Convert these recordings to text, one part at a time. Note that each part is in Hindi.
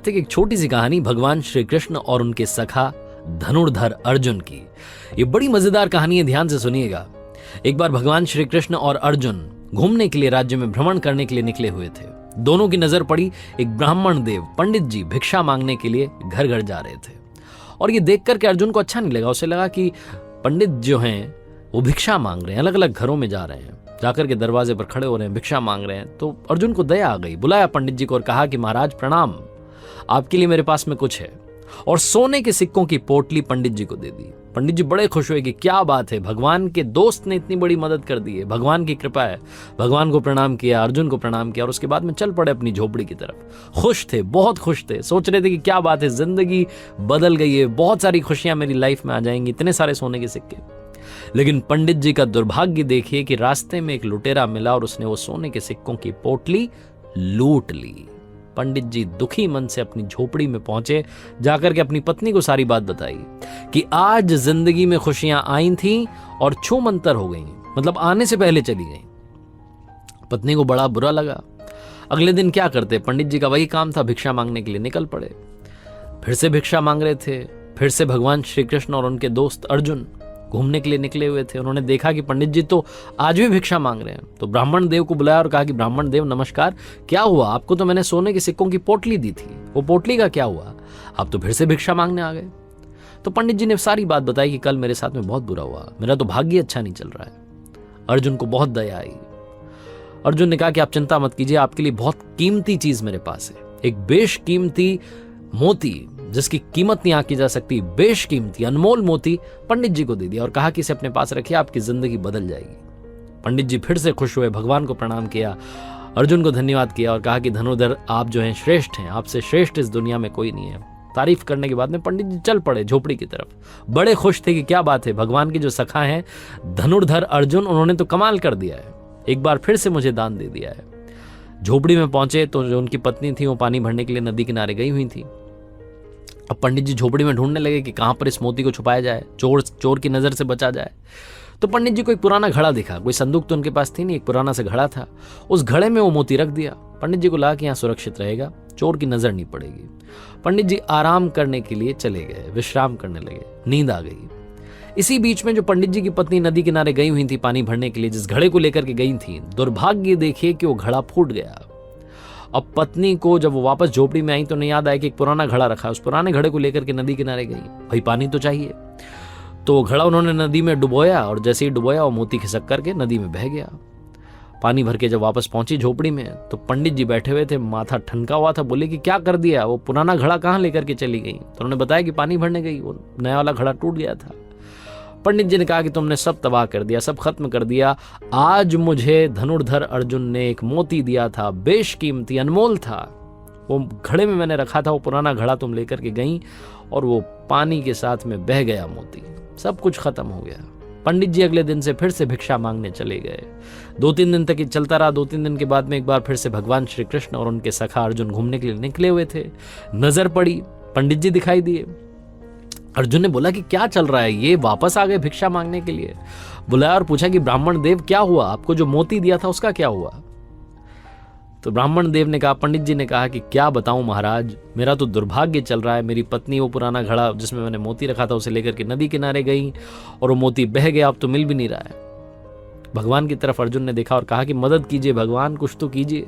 एक छोटी सी कहानी भगवान श्री कृष्ण और उनके सखा धनुर्धर अर्जुन की। ये बड़ी मजेदार कहानी है, ध्यान से सुनिएगा। एक बार भगवान श्री कृष्ण और अर्जुन घूमने के लिए राज्य में भ्रमण करने के लिए निकले हुए थे। दोनों की नजर पड़ी एक ब्राह्मण देव पंडित जी भिक्षा मांगने के लिए घर घर जा रहे थे। और ये देख करके अर्जुन को अच्छा नहीं लगा। उसे लगा कि पंडित जो हैं वो भिक्षा मांग रहे हैं, अलग अलग घरों में जा रहे हैं, जाकर के दरवाजे पर खड़े हो रहे हैं, भिक्षा मांग रहे हैं। तो अर्जुन को दया आ गई, बुलाया पंडित जी को और कहा कि महाराज प्रणाम, आपके लिए मेरे पास में कुछ है। और सोने के सिक्कों की पोटली पंडित जी को दे दी। पंडित जी बड़े खुश हुए कि क्या बात है, भगवान के दोस्त ने इतनी बड़ी मदद कर दी है, भगवान की कृपा है। भगवान को प्रणाम किया, अर्जुन को प्रणाम किया और उसके बाद में चल पड़े अपनी झोपड़ी की तरफ। खुश थे, बहुत खुश थे, सोच रहे थे कि क्या बात है, जिंदगी बदल गई है, बहुत सारी खुशियां मेरी लाइफ में आ जाएंगी, इतने सारे सोने के सिक्के। लेकिन पंडित जी का दुर्भाग्य देखिए कि रास्ते में एक लुटेरा मिला और उसने वो सोने के सिक्कों की पोटली लूट ली। पंडित जी दुखी मन से अपनी झोपड़ी में पहुंचे, जाकर के अपनी पत्नी को सारी बात बताई कि आज जिंदगी में खुशियां आई थीं और छूमंतर हो गई, मतलब आने से पहले चली गई। पत्नी को बड़ा बुरा लगा। अगले दिन क्या करते, पंडित जी का वही काम था, भिक्षा मांगने के लिए निकल पड़े। फिर से भिक्षा मांग रहे थे। फिर से भगवान श्री कृष्ण और उनके दोस्त अर्जुन घूमने के लिए निकले हुए थे। उन्होंने देखा कि पंडित जी तो आज भी भिक्षा मांग रहे हैं। तो ब्राह्मण देव को बुलाया और कहा कि ब्राह्मण देव नमस्कार, क्या हुआ, आपको तो मैंने सोने के सिक्कों की पोटली दी थी, वो पोटली का क्या हुआ, आप तो फिर से भिक्षा मांगने आ गए। तो पंडित जी ने सारी बात बताई कि कल मेरे साथ में बहुत बुरा हुआ, मेरा तो भाग्य अच्छा नहीं चल रहा है। अर्जुन को बहुत दया आई। अर्जुन ने कहा कि आप चिंता मत कीजिए, आपके लिए बहुत कीमती चीज मेरे पास है, एक बेशकीमती मोती जिसकी कीमत नहीं आंकी जा सकती, बेशकीमती अनमोल मोती पंडित जी को दे दिया और कहा कि इसे अपने पास रखिए, आपकी जिंदगी बदल जाएगी। पंडित जी फिर से खुश हुए, भगवान को प्रणाम किया, अर्जुन को धन्यवाद किया और कहा कि धनुर्धर आप जो हैं श्रेष्ठ हैं, आपसे श्रेष्ठ इस दुनिया में कोई नहीं है। तारीफ करने के बाद में पंडित जी चल पड़े झोपड़ी की तरफ। बड़े खुश थे कि क्या बात है, भगवान के जो सखा हैं धनुर्धर अर्जुन, उन्होंने तो कमाल कर दिया है, एक बार फिर से मुझे दान दे दिया है। झोपड़ी में पहुंचे तो जो उनकी पत्नी थी वो पानी भरने के लिए नदी किनारे गई हुई थी। अब पंडित जी झोपड़ी में ढूंढने लगे कि कहां पर इस मोती को छुपाया जाए, चोर की नजर से बचा जाए। तो पंडित जी को एक पुराना घड़ा दिखा, कोई संदूक तो उनके पास थी नहीं, एक पुराना सा घड़ा था, उस घड़े में वो मोती रख दिया। पंडित जी को लगा कि यहाँ सुरक्षित रहेगा, चोर की नजर नहीं पड़ेगी। पंडित जी आराम करने के लिए चले गए, विश्राम करने लगे, नींद आ गई। इसी बीच में जो पंडित जी की पत्नी नदी किनारे गई हुई थी पानी भरने के लिए, जिस घड़े को लेकर के गई थी, दुर्भाग्य देखिए कि वो घड़ा फूट गया। अब पत्नी को जब वो वापस झोपड़ी में आई तो उन्हें याद आया कि एक पुराना घड़ा रखा है, उस पुराने घड़े को लेकर के नदी किनारे गई, भाई पानी तो चाहिए। तो घड़ा उन्होंने नदी में डुबोया और जैसे ही डुबोया वो मोती खिसक करके नदी में बह गया। पानी भर के जब वापस पहुंची झोपड़ी में तो पंडित जी बैठे हुए थे, माथा ठनका हुआ था। बोले कि क्या कर दिया, वो पुराना घड़ा कहाँ लेकर के चली गई? तो उन्होंने बताया कि पानी भरने गई, वो नया वाला घड़ा टूट गया था। पंडित जी ने कहा कि तुमने सब तबाह कर दिया, सब खत्म कर दिया। आज मुझे धनुर्धर अर्जुन ने एक मोती दिया था, बेशकीमती अनमोल था, वो घड़े में मैंने रखा था, वो पुराना घड़ा तुम लेकर के गई और वो पानी के साथ में बह गया मोती, सब कुछ खत्म हो गया। पंडित जी अगले दिन से फिर से भिक्षा मांगने चले गए। 2-3 दिन तक ये चलता रहा। 2-3 दिन के बाद में एक बार फिर से भगवान श्री कृष्ण और उनके सखा अर्जुन घूमने के लिए निकले हुए थे। नजर पड़ी, पंडित जी दिखाई दिए। अर्जुन ने बोला कि क्या चल रहा है, ये वापस आ गए भिक्षा मांगने के लिए। बुलाया और पूछा कि ब्राह्मण देव क्या हुआ, आपको जो मोती दिया था उसका क्या हुआ? तो ब्राह्मण देव ने कहा, पंडित जी ने कहा कि क्या बताऊं महाराज, मेरा तो दुर्भाग्य चल रहा है। मेरी पत्नी वो पुराना घड़ा जिसमें मैंने मोती रखा था उसे लेकर के नदी किनारे गई और वो मोती बह गया, अब तो मिल भी नहीं रहा है। भगवान की तरफ अर्जुन ने देखा और कहा कि मदद कीजिए भगवान, कुछ तो कीजिए।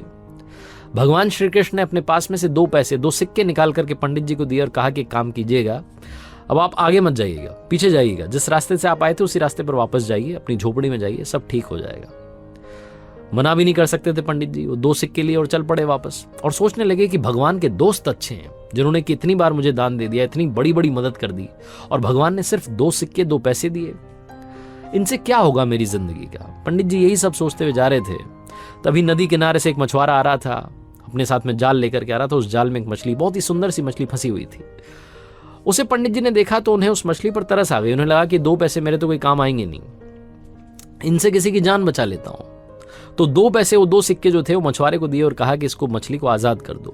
भगवान श्री कृष्ण ने अपने पास में से 2 पैसे 2 सिक्के निकाल करके पंडित जी को दिए और कहा कि काम कीजिएगा, अब आप आगे मत जाइएगा, पीछे जाइएगा, जिस रास्ते से आप आए थे उसी रास्ते पर वापस जाइए, अपनी झोपड़ी में जाइए, सब ठीक हो जाएगा। मना भी नहीं कर सकते थे पंडित जी। वो 2 सिक्के लिए और चल पड़े वापस और सोचने लगे कि भगवान के दोस्त अच्छे हैं, जिन्होंने कि इतनी बार मुझे दान दे दिया, इतनी बड़ी बड़ी मदद कर दी, और भगवान ने सिर्फ 2 सिक्के 2 पैसे दिए, इनसे क्या होगा मेरी जिंदगी का। पंडित जी यही सब सोचते हुए जा रहे थे। तभी नदी किनारे से एक मछुआरा आ रहा था, अपने साथ में जाल लेकर के आ रहा था। उस जाल में एक मछली, बहुत ही सुंदर सी मछली फंसी हुई थी। उसे पंडित जी ने देखा तो उन्हें उस मछली पर तरस आ गई। उन्हें लगा कि 2 पैसे मेरे तो कोई काम आएंगे नहीं, इनसे किसी की जान बचा लेता हूं। तो 2 पैसे, वो 2 सिक्के जो थे वो मछुआरे को दिए और कहा कि इसको, मछली को आजाद कर दो।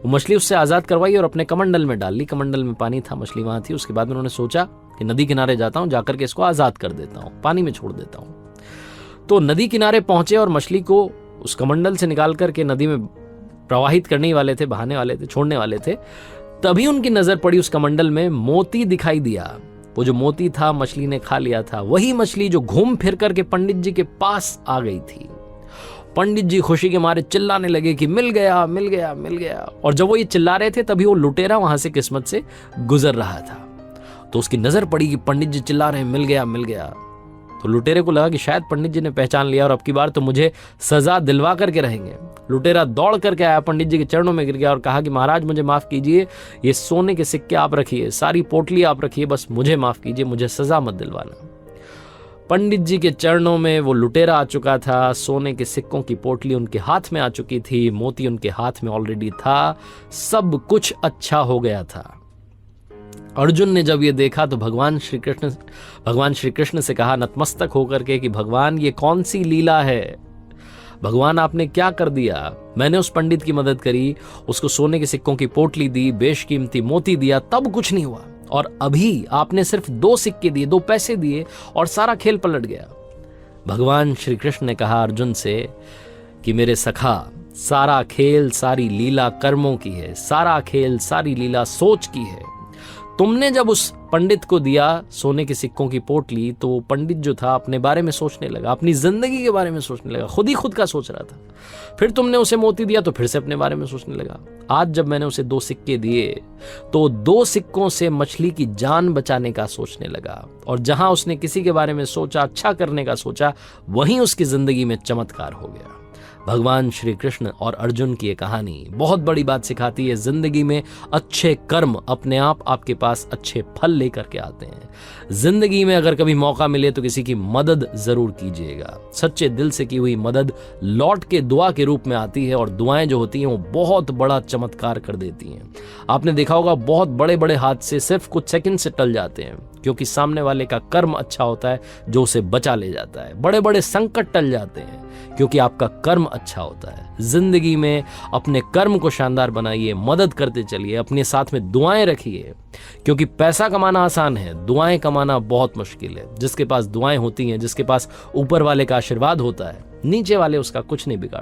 वो मछली उससे आजाद करवाई और अपने कमंडल में डाल ली। कमंडल में पानी था, मछली वहां थी। उसके बाद उन्होंने सोचा कि नदी किनारे जाता हूं, जाकर के इसको आजाद कर देता हूं, पानी में छोड़ देता हूं। तो नदी किनारे पहुंचे और मछली को उस कमंडल से निकाल करके नदी में प्रवाहित करने वाले थे, बहाने वाले थे, छोड़ने वाले थे, तभी उनकी नजर पड़ी उस कमंडल में मोती दिखाई दिया। वो जो मोती था मछली ने खा लिया था, वही मछली जो घूम फिर करके पंडित जी के पास आ गई थी। पंडित जी खुशी के मारे चिल्लाने लगे कि मिल गया, मिल गया, मिल गया। और जब वो ये चिल्ला रहे थे तभी वो लुटेरा वहां से किस्मत से गुजर रहा था। तो उसकी नजर पड़ी कि पंडित जी चिल्ला रहे हैं मिल गया, मिल गया। तो लुटेरे को लगा कि शायद पंडित जी ने पहचान लिया और अब की बार तो मुझे सजा दिलवा करके रहेंगे। लुटेरा दौड़ करके आया, पंडित जी के चरणों में गिर गया और कहा कि महाराज मुझे माफ कीजिए, ये सोने के सिक्के आप रखिए, सारी पोटली आप रखिए, बस मुझे माफ कीजिए, मुझे सजा मत दिलवाना। पंडित जी के चरणों में वो लुटेरा आ चुका था, सोने के सिक्कों की पोटली उनके हाथ में आ चुकी थी, मोती उनके हाथ में ऑलरेडी था, सब कुछ अच्छा हो गया था। अर्जुन ने जब ये देखा तो भगवान श्री कृष्ण से कहा नतमस्तक होकर के कि भगवान ये कौन सी लीला है, भगवान आपने क्या कर दिया। मैंने उस पंडित की मदद करी, उसको सोने के सिक्कों की पोटली दी, बेशकीमती मोती दिया, तब कुछ नहीं हुआ, और अभी आपने सिर्फ 2 सिक्के दिए, 2 पैसे दिए और सारा खेल पलट गया। भगवान श्री कृष्ण ने कहा अर्जुन से कि मेरे सखा, सारा खेल सारी लीला कर्मों की है, सारा खेल सारी लीला सोच की है। तुमने जब उस पंडित को दिया सोने के सिक्कों की पोटली, तो वो पंडित जो था अपने बारे में सोचने लगा, अपनी जिंदगी के बारे में सोचने लगा, खुद ही खुद का सोच रहा था। फिर तुमने उसे मोती दिया तो फिर से अपने बारे में सोचने लगा। आज जब मैंने उसे 2 सिक्के दिए तो 2 सिक्कों से मछली की जान बचाने का सोचने लगा, और जहां उसने किसी के बारे में सोचा, अच्छा करने का सोचा, वहीं उसकी जिंदगी में चमत्कार हो गया। भगवान श्री कृष्ण और अर्जुन की ये कहानी बहुत बड़ी बात सिखाती है। जिंदगी में अच्छे कर्म अपने आप आपके पास अच्छे फल लेकर के आते हैं। जिंदगी में अगर कभी मौका मिले तो किसी की मदद जरूर कीजिएगा। सच्चे दिल से की हुई मदद लौट के दुआ के रूप में आती है, और दुआएं जो होती हैं वो बहुत बड़ा चमत्कार कर देती हैं। आपने देखा होगा बहुत बड़े बड़े हादसे सिर्फ कुछ सेकंड से टल जाते हैं, क्योंकि सामने वाले का कर्म अच्छा होता है जो उसे बचा ले जाता है। बड़े बड़े संकट टल जाते हैं क्योंकि आपका कर्म अच्छा होता है। जिंदगी में अपने कर्म को शानदार बनाइए, मदद करते चलिए, अपने साथ में दुआएं रखिए, क्योंकि पैसा कमाना आसान है, दुआएं कमाना बहुत मुश्किल है। जिसके पास दुआएं होती हैं, जिसके पास ऊपर वाले का आशीर्वाद होता है, नीचे वाले उसका कुछ नहीं बिगाड़